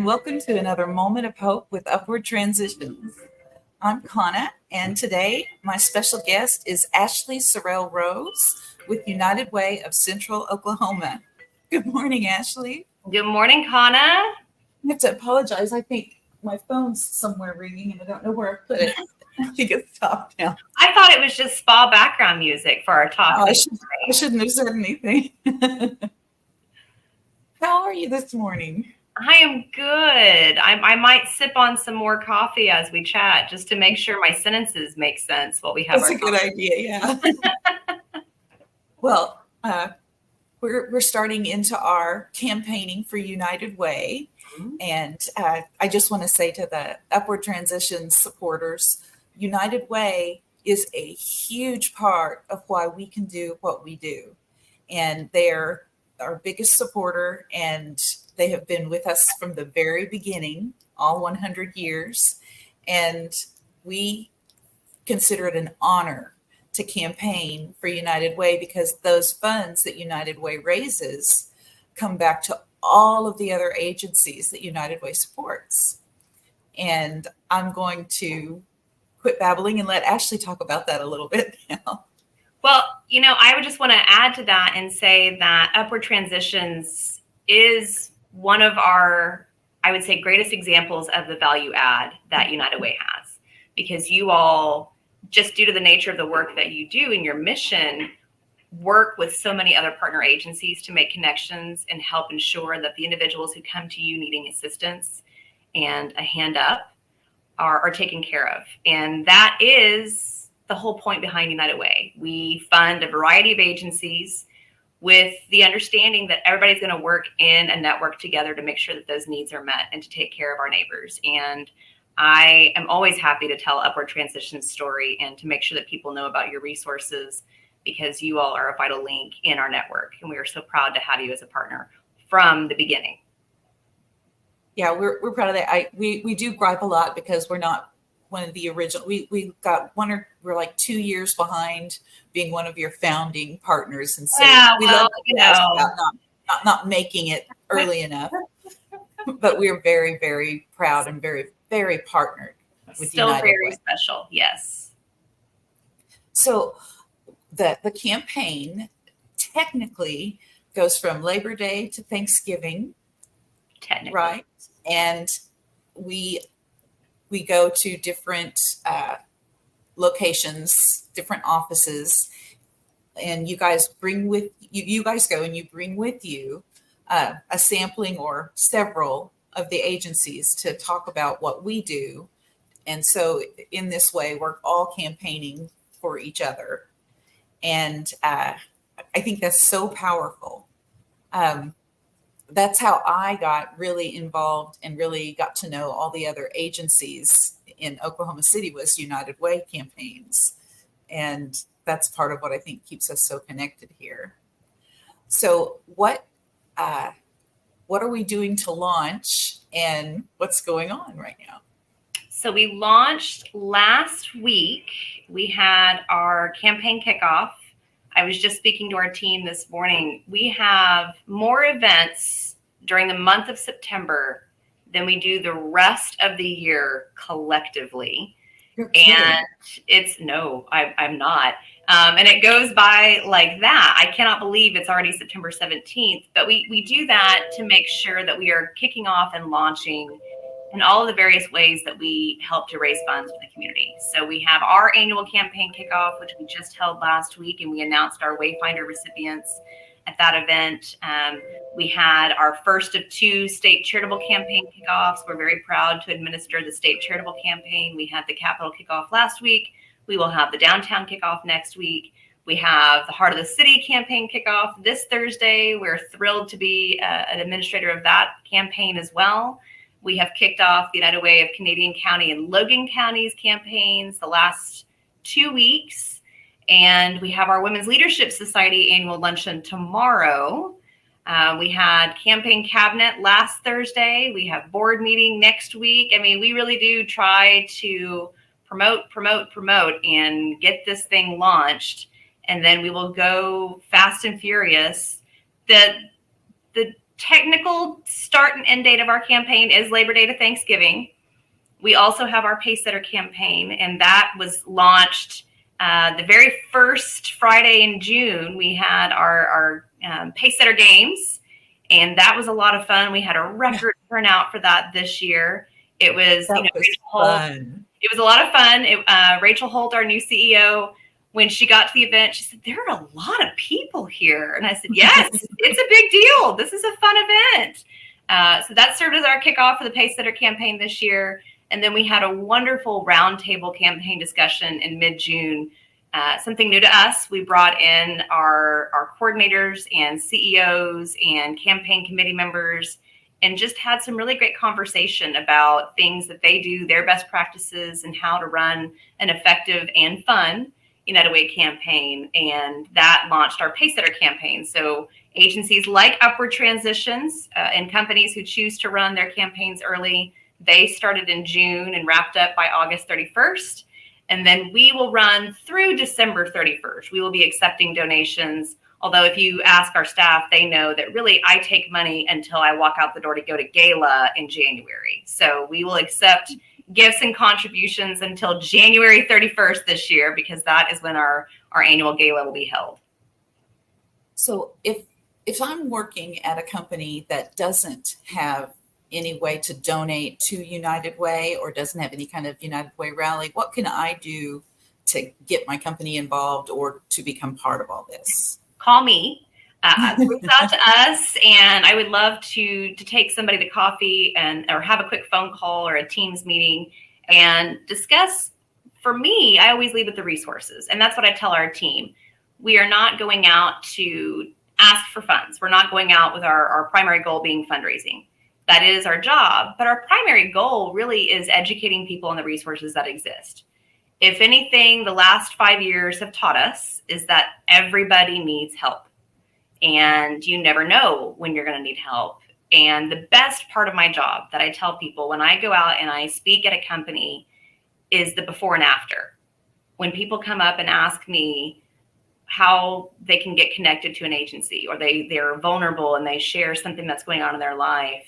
and welcome to another moment of hope with Upward Transitions. I'm Kana, and today my special guest is Ashley Sorrell Rose with United Way of Central Oklahoma. Good morning, Ashley. Good morning, Kana. I have to apologize. I think my phone's somewhere ringing, and I don't know where I put it. I think it's stopped now. I thought it was just spa background music for our talk. I shouldn't have said anything. How are you this morning? I am good. I might sip on some more coffee as we chat just to make sure my sentences make sense while we have That's a good idea, yeah. Well, we're starting into our campaigning for United Way. Mm-hmm. And I just want to say to the Upward Transition supporters, United Way is a huge part of why we can do what we do. And they're our biggest supporter, and they have been with us from the very beginning, all 100 years. And we consider it an honor to campaign for United Way because those funds that United Way raises come back to all of the other agencies that United Way supports. And I'm going to quit babbling and let Ashley talk about that a little bit now. Well, I would just want to add to that and say that Upward Transitions is one of our, I would say, greatest examples of the value add that United Way has, because you all, just due to the nature of the work that you do and your mission, work with so many other partner agencies to make connections and help ensure that the individuals who come to you needing assistance and a hand up are taken care of. And that is the whole point behind United Way. We fund a variety of agencies with the understanding that everybody's going to work in a network together to make sure that those needs are met and to take care of our neighbors. And I am always happy to tell Upward Transition's story and to make sure that people know about your resources, because you all are a vital link in our network. And we are so proud to have you as a partner from the beginning. Yeah, we're proud of that. We do gripe a lot because we're not one of the original. We're like 2 years behind being one of your founding partners, and so we love about not making it early enough. But we're very, very proud and very, very partnered with Still United very Way. Special, yes. So the campaign technically goes from Labor Day to Thanksgiving, technically, right? And we go to different locations, different offices, and you guys bring with you guys go and you bring with you a sampling or several of the agencies to talk about what we do. And so in this way, we're all campaigning for each other. And I think that's so powerful. That's how I got really involved and really got to know all the other agencies in Oklahoma City was United Way campaigns. And that's part of what I think keeps us so connected here. So what are we doing to launch, and what's going on right now? So we launched last week. We had our campaign kickoff. I was just speaking to our team this morning. We have more events during the month of September than we do the rest of the year collectively. And I'm not. And it goes by like that. I cannot believe it's already September 17th, but we do that to make sure that we are kicking off and launching in all of the various ways that we help to raise funds for the community. So we have our annual campaign kickoff, which we just held last week, and we announced our Wayfinder recipients at that event. We had our first of 2 state charitable campaign kickoffs. We're very proud to administer the state charitable campaign. We had the Capitol kickoff last week. We will have the downtown kickoff next week. We have the Heart of the City campaign kickoff this Thursday. We're thrilled to be an administrator of that campaign as well. We have kicked off the United Way of Canadian County and Logan County's campaigns the last 2 weeks. And we have our Women's Leadership Society annual luncheon tomorrow. We had campaign cabinet last Thursday. We have board meeting next week. I mean, we really do try to promote and get this thing launched. And then we will go fast and furious. The technical start and end date of our campaign is Labor Day to Thanksgiving. We also have our Pacesetter campaign, and that was launched the very first Friday in June. We had our Pacesetter games, and that was a lot of fun. We had a record turnout for that this year. It was, fun. It was a lot of fun. Rachel Holt, our new CEO, when she got to the event, she said, there are a lot of people here. And I said, yes, it's a big deal. This is a fun event. So that served as our kickoff for the Pacesetter campaign this year. And then we had a wonderful roundtable campaign discussion in mid-June. Something new to us, we brought in our coordinators and CEOs and campaign committee members and just had some really great conversation about things that they do, their best practices, and how to run an effective and fun United Way campaign. And that launched our Pacesetter campaign. So agencies like Upward Transitions and companies who choose to run their campaigns early, they started in June and wrapped up by August 31st. And then we will run through December 31st. We will be accepting donations. Although if you ask our staff, they know that really I take money until I walk out the door to go to gala in January. So we will accept gifts and contributions until January 31st this year, because that is when our annual gala will be held. So if I'm working at a company that doesn't have any way to donate to United Way or doesn't have any kind of United Way rally, what can I do to get my company involved or to become part of all this? Call me, reach out to us, and I would love to take somebody to coffee or have a quick phone call or a Teams meeting and discuss. For me, I always lead with the resources, and that's what I tell our team. We are not going out to ask for funds. We're not going out with our primary goal being fundraising. That is our job, but our primary goal really is educating people on the resources that exist. If anything, the last 5 years have taught us is that everybody needs help, and you never know when you're going to need help. And the best part of my job that I tell people when I go out and I speak at a company is the before and after. When people come up and ask me how they can get connected to an agency, or they're vulnerable and they share something that's going on in their life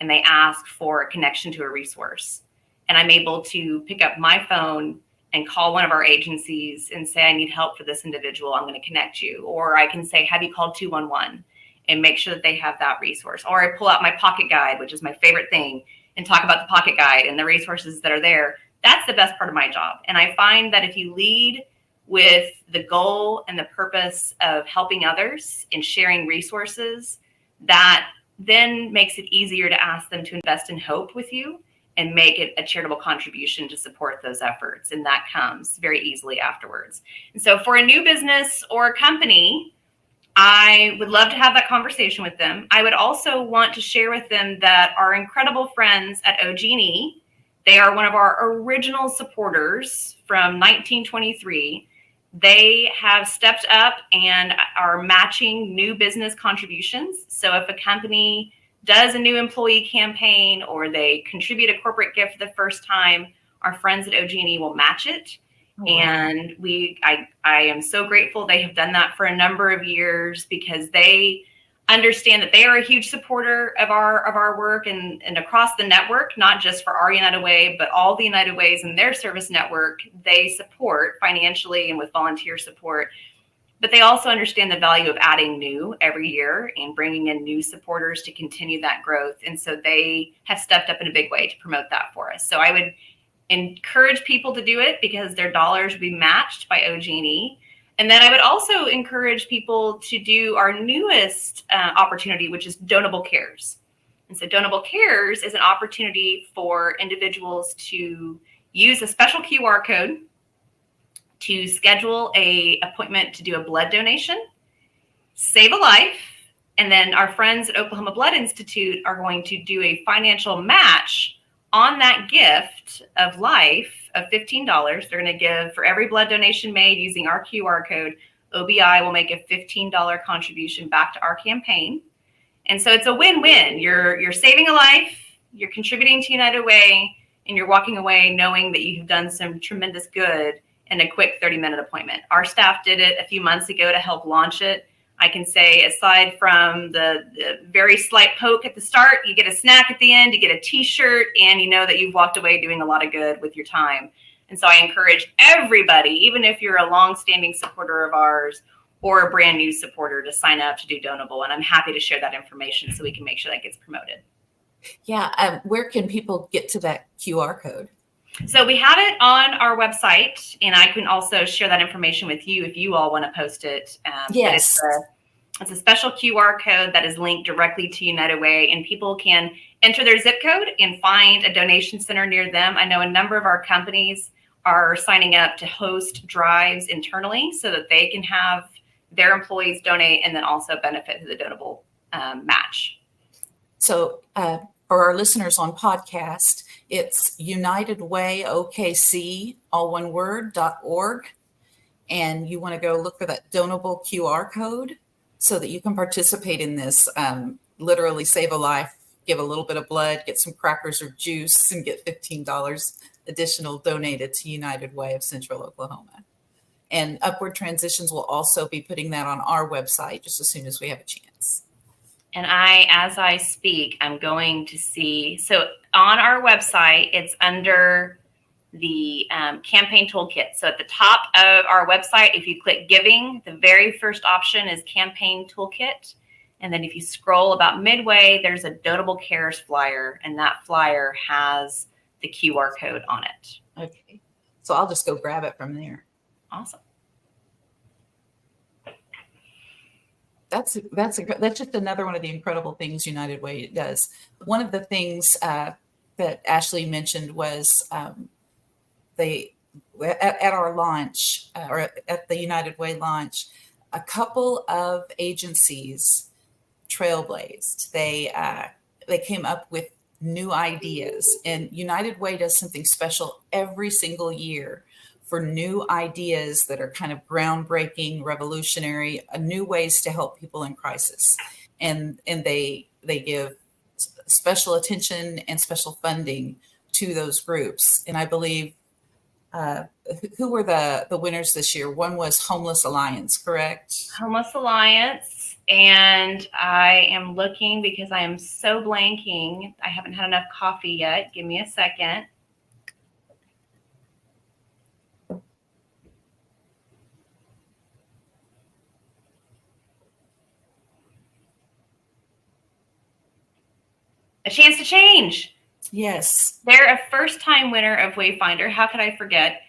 and they ask for a connection to a resource, and I'm able to pick up my phone and call one of our agencies and say, I need help for this individual, I'm going to connect you. Or I can say, have you called 211, and make sure that they have that resource. Or I pull out my pocket guide, which is my favorite thing, and talk about the pocket guide and the resources that are there. That's the best part of my job. And I find that if you lead with the goal and the purpose of helping others and sharing resources, that then makes it easier to ask them to invest in hope with you and make it a charitable contribution to support those efforts. And that comes very easily afterwards. And so for a new business or a company, I would love to have that conversation with them. I would also want to share with them that our incredible friends at OG&E, they are one of our original supporters from 1923. They have stepped up and are matching new business contributions. So if a company does a new employee campaign or they contribute a corporate gift for the first time, our friends at OG&E will match it. Oh, wow. And I am so grateful they have done that for a number of years, because they understand that they are a huge supporter of our work and across the network, not just for our United Way, but all the United Ways in their service network. They support financially and with volunteer support. But they also understand the value of adding new every year and bringing in new supporters to continue that growth. And so they have stepped up in a big way to promote that for us. So I would encourage people to do it, because their dollars will be matched by OG&E. And then I would also encourage people to do our newest opportunity, which is Donable Cares. And so Donable Cares is an opportunity for individuals to use a special QR code to schedule an appointment to do a blood donation, save a life, and then our friends at Oklahoma Blood Institute are going to do a financial match on that gift of life of $15. They're going to give for every blood donation made using our QR code. OBI will make a $15 contribution back to our campaign. And so it's a win-win. You're saving a life, you're contributing to United Way, and you're walking away knowing that you've done some tremendous good in a quick 30-minute appointment. Our staff did it a few months ago to help launch it. I can say, aside from the very slight poke at the start, you get a snack at the end, you get a t-shirt, and you know that you've walked away doing a lot of good with your time. And so I encourage everybody, even if you're a long-standing supporter of ours or a brand new supporter, to sign up to do Donable. And I'm happy to share that information so we can make sure that gets promoted. Yeah. Where can people get to that QR code? So we have it on our website, and I can also share that information with you if you all want to post it. Yes. It's a special QR code that is linked directly to United Way, and people can enter their zip code and find a donation center near them. I know a number of our companies are signing up to host drives internally so that they can have their employees donate and then also benefit the Donable match. So for our listeners on podcast, it's United Way OKC, all one word, .org. And you want to go look for that donable QR code so that you can participate in this, literally save a life, give a little bit of blood, get some crackers or juice, and get $15 additional donated to United Way of Central Oklahoma. And Upward Transitions will also be putting that on our website just as soon as we have a chance. And as I speak, I'm going to see, so on our website, it's under the campaign toolkit. So at the top of our website, if you click giving, the very first option is campaign toolkit. And then if you scroll about midway, there's a Donable Cares flyer, and that flyer has the QR code on it. Okay. So I'll just go grab it from there. Awesome. That's just another one of the incredible things United Way does. One of the things that Ashley mentioned was at our launch or at the United Way launch, a couple of agencies trailblazed. They came up with new ideas, and United Way does something special every single year for new ideas that are kind of groundbreaking, revolutionary, new ways to help people in crisis. And they give special attention and special funding to those groups. And I believe, who were the winners this year? One was Homeless Alliance, correct? Homeless Alliance. And I am looking because I am so blanking. I haven't had enough coffee yet. Give me a second. A Chance to Change. Yes. They're a first-time winner of Wayfinder. How could I forget?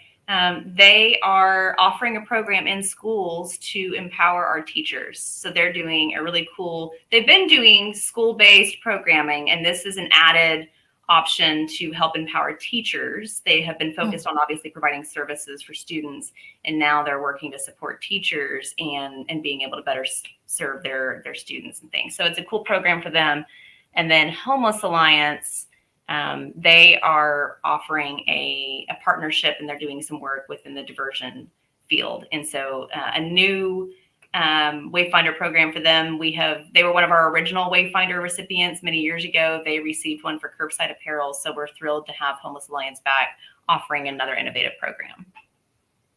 They are offering a program in schools to empower our teachers. So they're doing a really cool, they've been doing school-based programming, and this is an added option to help empower teachers. They have been focused on obviously providing services for students, and now they're working to support teachers and being able to better serve their students and things. So it's a cool program for them. And then Homeless Alliance, they are offering a partnership, and they're doing some work within the diversion field. And so a new Wayfinder program for them. They were one of our original Wayfinder recipients many years ago. They received one for curbside apparel. So we're thrilled to have Homeless Alliance back offering another innovative program.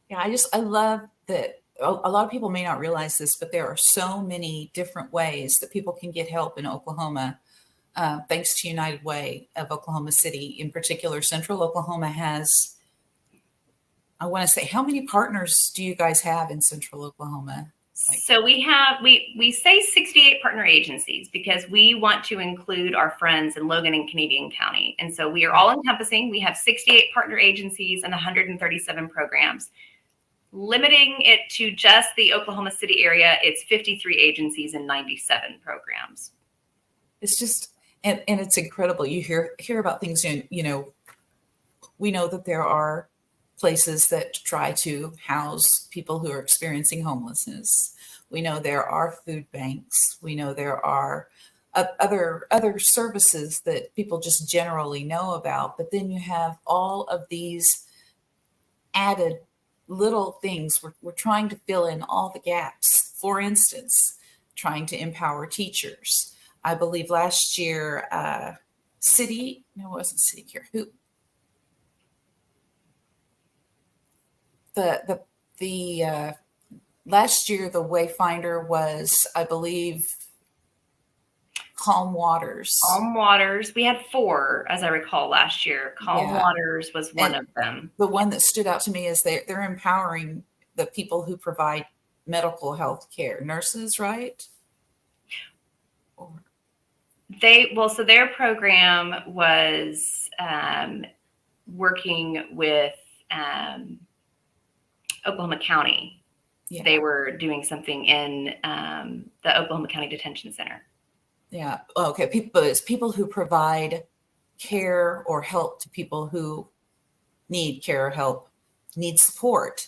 Yeah, I love that. A lot of people may not realize this, but there are so many different ways that people can get help in Oklahoma. Thanks to United Way of Oklahoma City. In particular, Central Oklahoma has, I want to say, how many partners do you guys have in Central Oklahoma? So we say 68 partner agencies because we want to include our friends in Logan and Canadian County. And so we are all encompassing. We have 68 partner agencies and 137 programs. Limiting it to just the Oklahoma City area, it's 53 agencies and 97 programs. It's just, and it's incredible. You hear about things, we know that there are places that try to house people who are experiencing homelessness. We know there are food banks. We know there are other services that people just generally know about. But then you have all of these added little things. We're trying to fill in all the gaps. For instance, trying to empower teachers. I believe last year, it wasn't City Care. Who? The last year the Wayfinder was, I believe, Calm Waters. Calm Waters. We had 4, as I recall, last year. Calm Yeah. Waters was one And of them. the one that stood out to me is they're empowering the people who provide medical health care, nurses, right? So their program was working with Oklahoma County. Yeah. They were doing something in the Oklahoma County Detention Center. Yeah. Okay. It's people who provide care or help to people who need care or help, need support.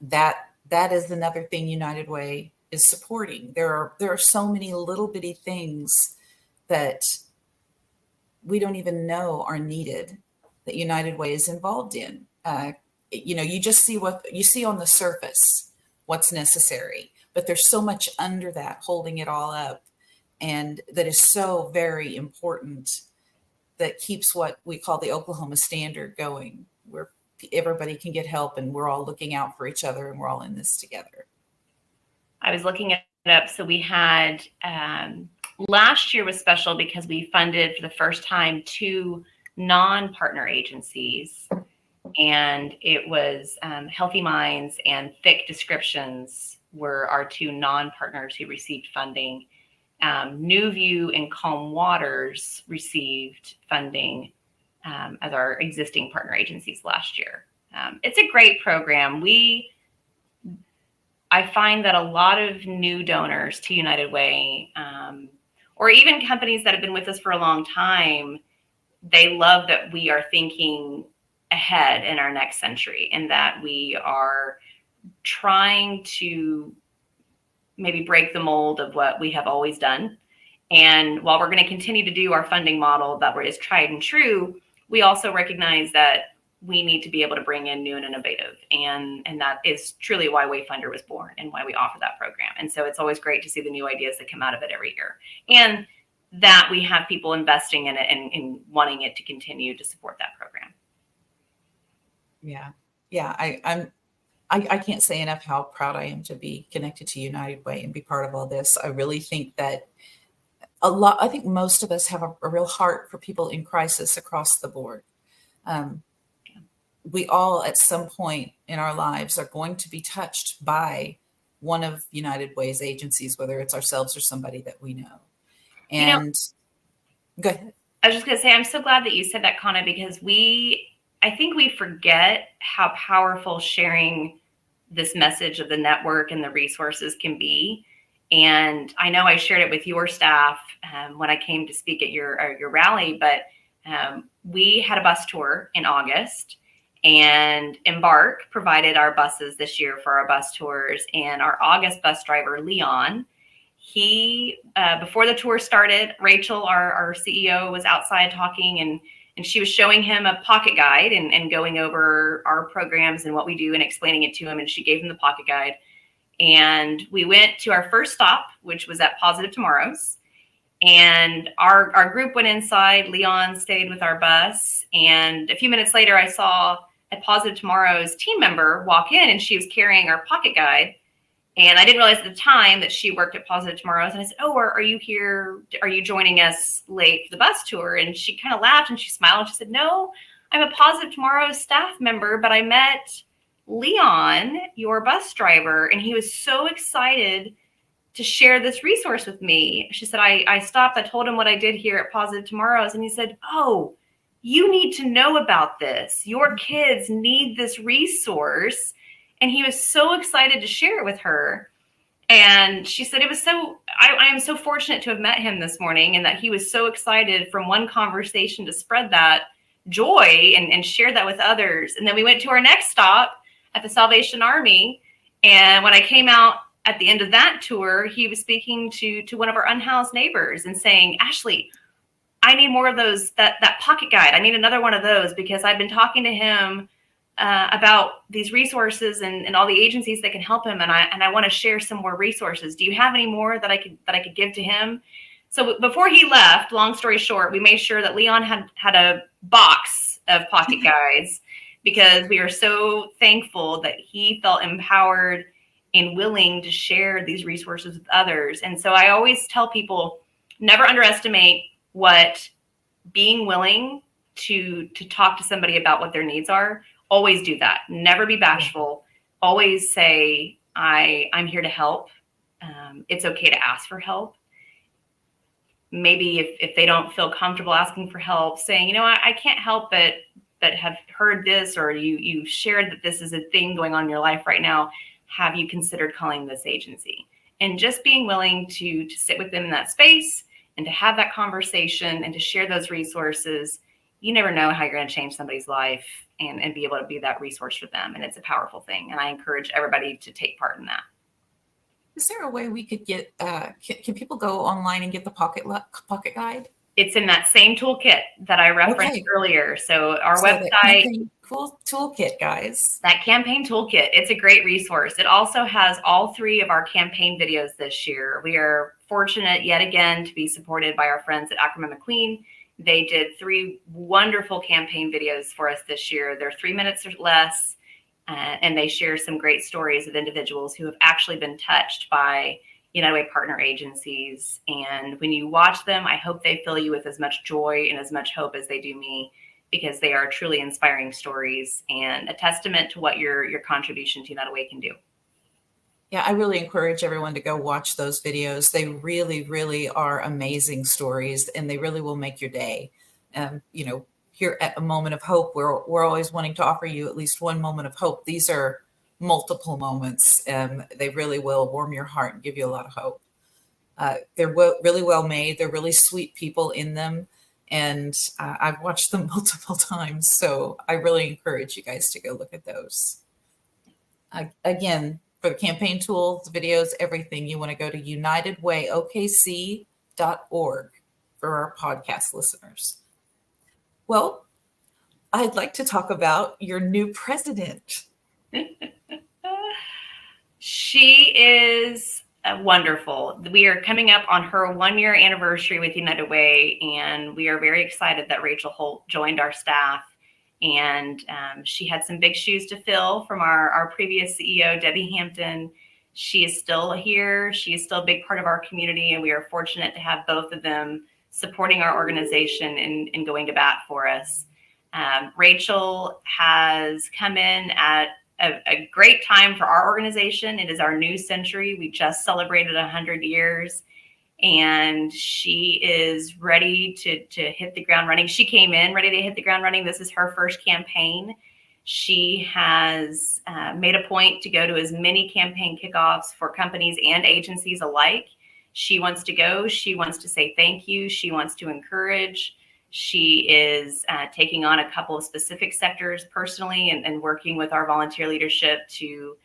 That is another thing United Way is supporting. There are so many little bitty things that we don't even know are needed that United Way is involved in. You just see what you see on the surface, what's necessary, but there's so much under that holding it all up, and that is so very important, that keeps what we call the Oklahoma standard going, where everybody can get help and we're all looking out for each other and we're all in this together. I was looking it up. So we had last year was special because we funded for the first time 2 non-partner agencies, and it was Healthy Minds and Thick Descriptions were our 2 non-partners who received funding. New View and Calm Waters received funding as our existing partner agencies last year. It's a great program. I find that a lot of new donors to United Way, or even companies that have been with us for a long time, they love that we are thinking ahead in our next century, and that we are trying to maybe break the mold of what we have always done. And while we're going to continue to do our funding model that is tried and true, we also recognize that we need to be able to bring in new and innovative. And that is truly why Wayfinder was born and why we offer that program. And so it's always great to see the new ideas that come out of it every year, and that we have people investing in it and wanting it to continue to support that program. Yeah. Yeah. I can't say enough how proud I am to be connected to United Way and be part of all this. I really think that I think most of us have a real heart for people in crisis across the board. We all at some point in our lives are going to be touched by one of United Way's agencies, whether it's ourselves or somebody that we know. And go ahead. I was just going to say, I'm so glad that you said that, Kana, because I think we forget how powerful sharing this message of the network and the resources can be. And I know I shared it with your staff when I came to speak at your rally, but we had a bus tour in August, and Embark provided our buses this year for our bus tours. And our August bus driver, Leon, he, before the tour started, Rachel, our CEO, was outside talking, and she was showing him a pocket guide and going over our programs and what we do and explaining it to him. And she gave him the pocket guide. And we went to our first stop, which was at Positive Tomorrows. And our group went inside. Leon stayed with our bus. And a few minutes later, I saw a Positive Tomorrows team member walk in, and she was carrying our pocket guide. And I didn't realize at the time that she worked at Positive Tomorrows. And I said, "Oh, are you here? Are you joining us late for the bus tour?" And she kind of laughed and she smiled. And she said, "No, I'm a Positive Tomorrows staff member, but I met Leon, your bus driver, and he was so excited to share this resource with me." She said, I stopped. I told him what I did here at Positive Tomorrows. And he said, "Oh, you need to know about this. Your kids need this resource." And he was so excited to share it with her. And she said, I am so fortunate to have met him this morning, and that he was so excited from one conversation to spread that joy and share that with others. And then we went to our next stop at the Salvation Army. And when I came out at the end of that tour, he was speaking to one of our unhoused neighbors and saying, "Ashley, I need more of those, that pocket guide. I need another one of those, because I've been talking to him about these resources and all the agencies that can help him. And I want to share some more resources. Do you have any more that I could give to him?" So before he left, long story short, we made sure that Leon had a box of pocket guides, because we are so thankful that he felt empowered and willing to share these resources with others. And so I always tell people, never underestimate what being willing to talk to somebody about what their needs are. Always do that. Never be bashful. Always say, I'm here to help. It's okay to ask for help. Maybe if they don't feel comfortable asking for help, saying, you know, I can't help but have heard this, or you shared that this is a thing going on in your life right now. Have you considered calling this agency? And just being willing to sit with them in that space and to have that conversation and to share those resources. You never know how you're going to change somebody's life and be able to be that resource for them. And it's a powerful thing. And I encourage everybody to take part in that. Is there a way we could get, can people go online and get the pocket guide? It's in that same toolkit that I referenced earlier. So our website, cool toolkit, guys. That campaign toolkit, it's a great resource. It also has all 3 of our campaign videos this year. We are fortunate yet again to be supported by our friends at Ackerman McQueen. They did 3 wonderful campaign videos for us this year. They're 3 minutes or less, and they share some great stories of individuals who have actually been touched by United Way partner agencies. And when you watch them, I hope they fill you with as much joy and as much hope as they do me, because they are truly inspiring stories and a testament to what your contribution to United Way can do. Yeah, I really encourage everyone to go watch those videos. They really, really are amazing stories, and they really will make your day. You know, here at A Moment of Hope, we're always wanting to offer you at least one moment of hope. These are multiple moments, and they really will warm your heart and give you a lot of hope. They're really well made. They're really sweet people in them, and I've watched them multiple times. So I really encourage you guys to go look at those. Again, for the campaign tools, videos, everything, you want to go to unitedwayokc.org for our podcast listeners. Well, I'd like to talk about your new president. She is wonderful. We are coming up on her 1-year anniversary with United Way, and we are very excited that Rachel Holt joined our staff. And she had some big shoes to fill from our previous CEO, Debbie Hampton. She is still here. She is still a big part of our community, and we are fortunate to have both of them supporting our organization and going to bat for us. Rachel has come in at a great time for our organization. It is our new century. We just celebrated 100 years. And she is ready to hit the ground running. She came in ready to hit the ground running. This is her first campaign. She has made a point to go to as many campaign kickoffs for companies and agencies alike. She wants to go. She wants to say thank you. She wants to encourage. She is taking on a couple of specific sectors personally and working with our volunteer leadership to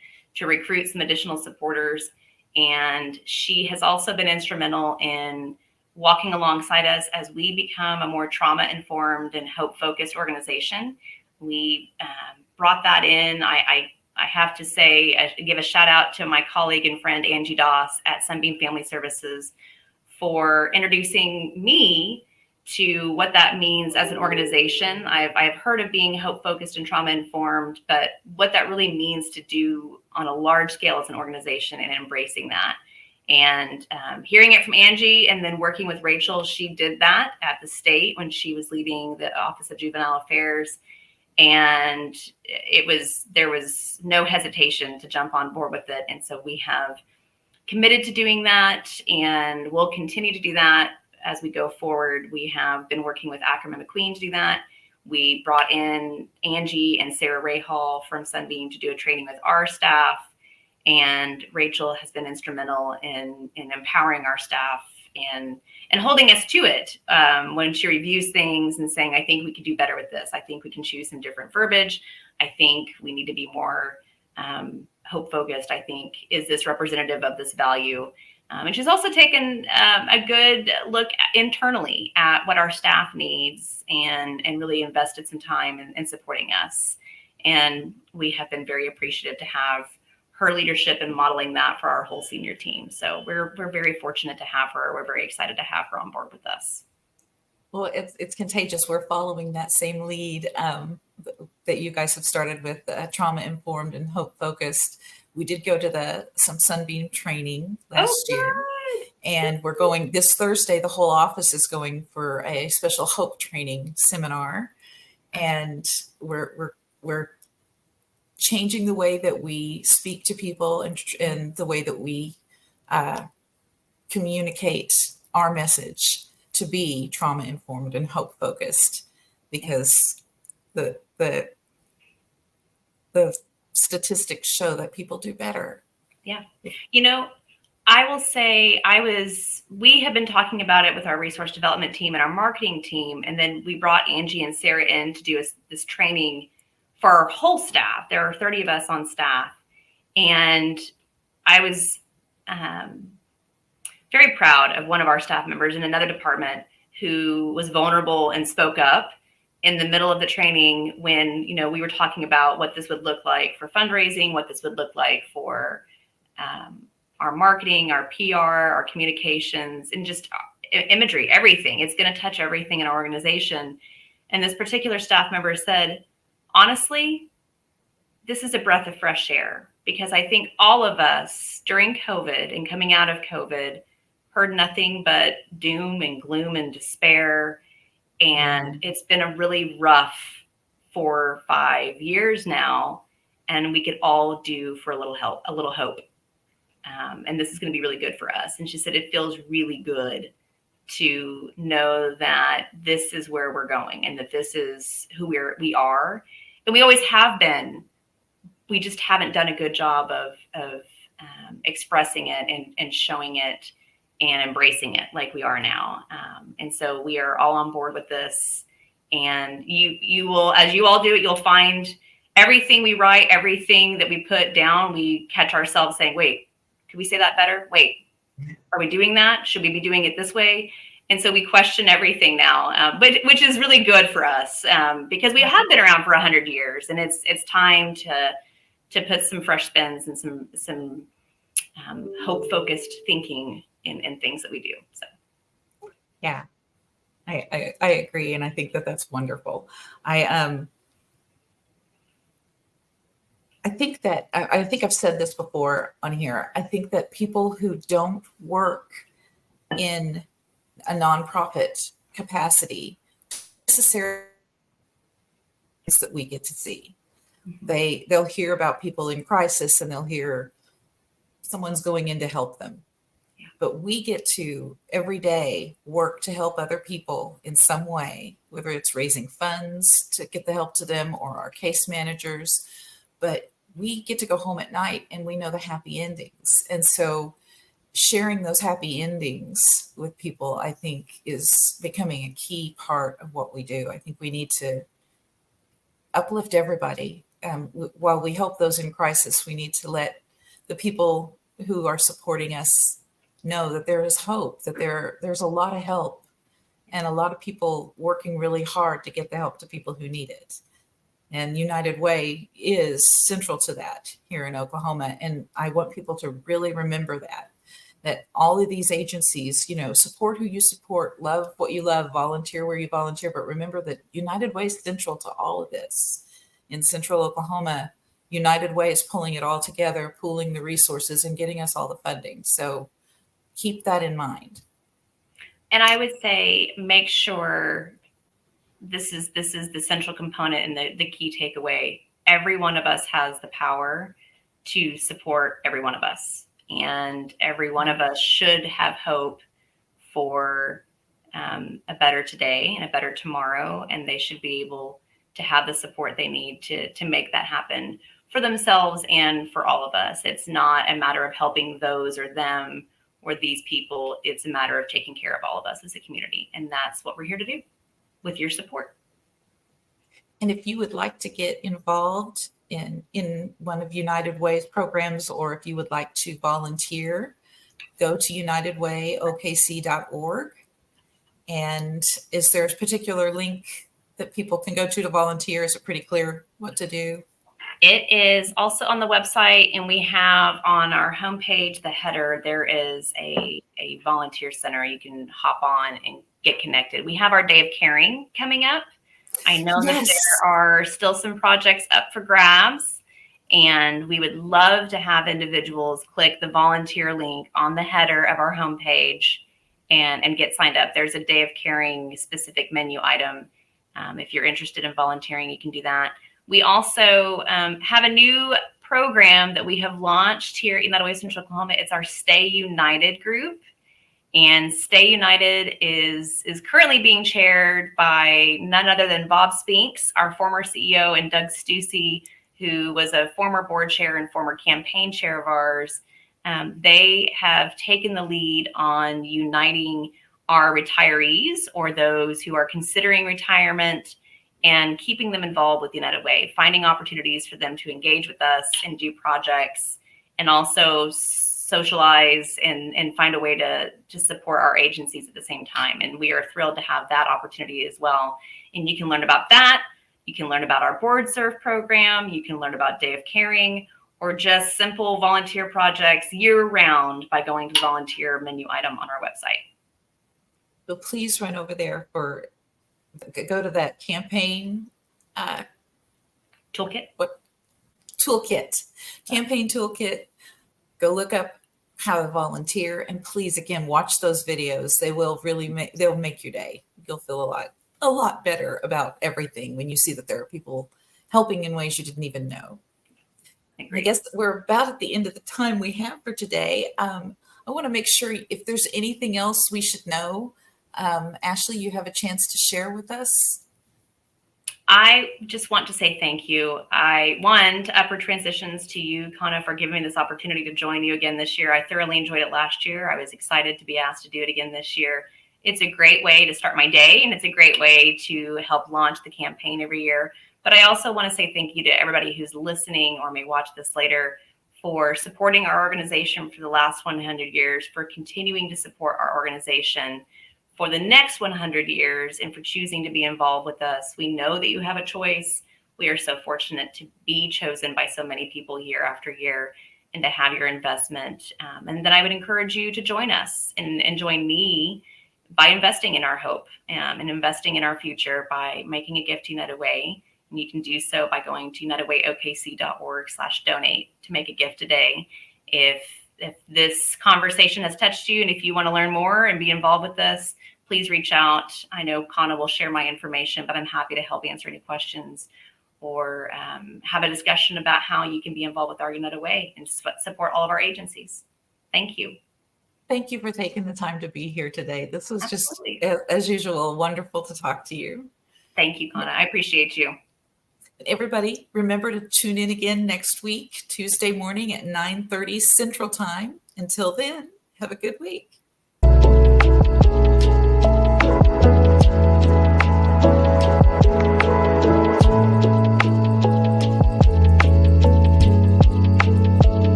recruit some additional supporters. And she has also been instrumental in walking alongside us as we become a more trauma-informed and hope-focused organization. We brought that in. I have to say, give a shout out to my colleague and friend, Angie Doss at Sunbeam Family Services, for introducing me to what that means as an organization. I've heard of being hope-focused and trauma-informed, but what that really means to do on a large scale as an organization and embracing that. And hearing it from Angie and then working with Rachel, she did that at the state when she was leading the Office of Juvenile Affairs. And there was no hesitation to jump on board with it. And so we have committed to doing that, and we'll continue to do that as we go forward. We have been working with Ackerman McQueen to do that. We brought in Angie and Sarah Rahal from Sunbeam to do a training with our staff. And Rachel has been instrumental in empowering our staff and holding us to it when she reviews things and saying, I think we could do better with this. I think we can choose some different verbiage. I think we need to be more hope focused. I think, is this representative of this value? And she's also taken a good look internally at what our staff needs and really invested some time in supporting us. And we have been very appreciative to have her leadership and modeling that for our whole senior team. So we're very fortunate to have her. We're very excited to have her on board with us. Well, it's contagious. We're following that same lead that you guys have started with, trauma informed and hope focused. we did go to some Sunbeam training Oh, last year. good. And we're going this Thursday. The whole office is going for a special hope training seminar, and we're changing the way that we speak to people and the way that we communicate our message to be trauma informed and hope focused, because the statistics show that people do better. Yeah. You know, I will say we have been talking about it with our resource development team and our marketing team. And then we brought Angie and Sarah in to do this training for our whole staff. There are 30 of us on staff. And I was very proud of one of our staff members in another department who was vulnerable and spoke up in the middle of the training when, we were talking about what this would look like for fundraising, what this would look like for our marketing, our PR, our communications, and just imagery, everything. It's going to touch everything in our organization. And this particular staff member said, honestly, this is a breath of fresh air, because I think all of us during COVID and coming out of COVID heard nothing but doom and gloom and despair. And it's been a really rough 4 or 5 years now. And we could all do for a little hope. And this is going to be really good for us. And she said, it feels really good to know that this is where we're going and that this is who we are. And we always have been. We just haven't done a good job of expressing it and showing it and embracing it like we are now. And so we are all on board with this. And you will, as you all do it, you'll find everything we write, everything that we put down, we catch ourselves saying, wait, could we say that better? Wait, are we doing that? Should we be doing it this way? And so we question everything now, but which is really good for us because we have been around for 100 years, and it's time to put some fresh spins and some hope-focused thinking in things that we do. So, yeah, I agree, and I think that's wonderful. I think that I think I've said this before on here. I think that people who don't work in a nonprofit capacity necessarily that we get to see. They'll hear about people in crisis and they'll hear someone's going in to help them. But we get to every day work to help other people in some way, whether it's raising funds to get the help to them or our case managers. But we get to go home at night and we know the happy endings. And so sharing those happy endings with people, I think, is becoming a key part of what we do. I think we need to uplift everybody. While we help those in crisis, we need to let the people who are supporting us know that there is hope, that there's a lot of help and a lot of people working really hard to get the help to people who need it. And United Way is central to that here in Oklahoma. And I want people to really remember that all of these agencies, support who you support, love what you love, volunteer where you volunteer. But remember that United Way is central to all of this. In Central Oklahoma, United Way is pulling it all together, pooling the resources and getting us all the funding. So keep that in mind. And I would say make sure this is the central component and the key takeaway. Every one of us has the power to support every one of us. And every one of us should have hope for a better today and a better tomorrow. And they should be able to have the support they need to make that happen for themselves and for all of us. It's not a matter of helping those or them or these people. It's a matter of taking care of all of us as a community. And that's what we're here to do with your support. And if you would like to get involved in one of United Way's programs, or if you would like to volunteer, go to unitedwayokc.org. And is there a particular link that people can go to volunteer? Is it pretty clear what to do? It is also on the website, and we have on our homepage, the header, there is a volunteer center. You can hop on and get connected. We have our Day of Caring coming up. I know that there are still some projects up for grabs, And we would love to have individuals click the volunteer link on the header of our homepage and get signed up. There's a Day of Caring specific menu item. If you're interested in volunteering, you can do that. We also have a new program that we have launched here in United Way Central Oklahoma. It's our Stay United group. And Stay United is currently being chaired by none other than Bob Spinks, our former CEO, and Doug Stussy, who was a former board chair and former campaign chair of ours. They have taken the lead on uniting our retirees or those who are considering retirement and keeping them involved with United Way, finding opportunities for them to engage with us and do projects, and also socialize and find a way to support our agencies at the same time. And we are thrilled to have that opportunity as well. And you can learn about that. You can learn about our Board Serve program. You can learn about Day of Caring, or just simple volunteer projects year round by going to the volunteer menu item on our website. So please run over there go to that campaign Toolkit. Campaign toolkit. Go look up how to volunteer, and please, again, watch those videos. They will really they'll make your day. You'll feel a lot better about everything when you see that there are people helping in ways you didn't even know. I guess we're about at the end of the time we have for today. I want to make sure if there's anything else we should know, Ashley, you have a chance to share with us. I just want to say thank you. To Upward Transitions, to you, Kana, for giving me this opportunity to join you again this year. I thoroughly enjoyed it last year. I was excited to be asked to do it again this year. It's a great way to start my day, and it's a great way to help launch the campaign every year. But I also want to say thank you to everybody who's listening or may watch this later for supporting our organization for the last 100 years, for continuing to support our organization for the next 100 years, and for choosing to be involved with us. We know that you have a choice. We are so fortunate to be chosen by so many people year after year and to have your investment. And then I would encourage you to join us and join me by investing in our hope and investing in our future by making a gift to United Way. And you can do so by going to unitedwayokc.org/donate to make a gift today. If this conversation has touched you, and if you want to learn more and be involved with us, please reach out. I know Kana will share my information, but I'm happy to help answer any questions or have a discussion about how you can be involved with our United Way and support all of our agencies. Thank you. Thank you for taking the time to be here today. This was Absolutely. just, as usual, wonderful to talk to you. Thank you, Kana. I appreciate you. Everybody, remember to tune in again next week, Tuesday morning at 9:30 Central Time. Until then, have a good week.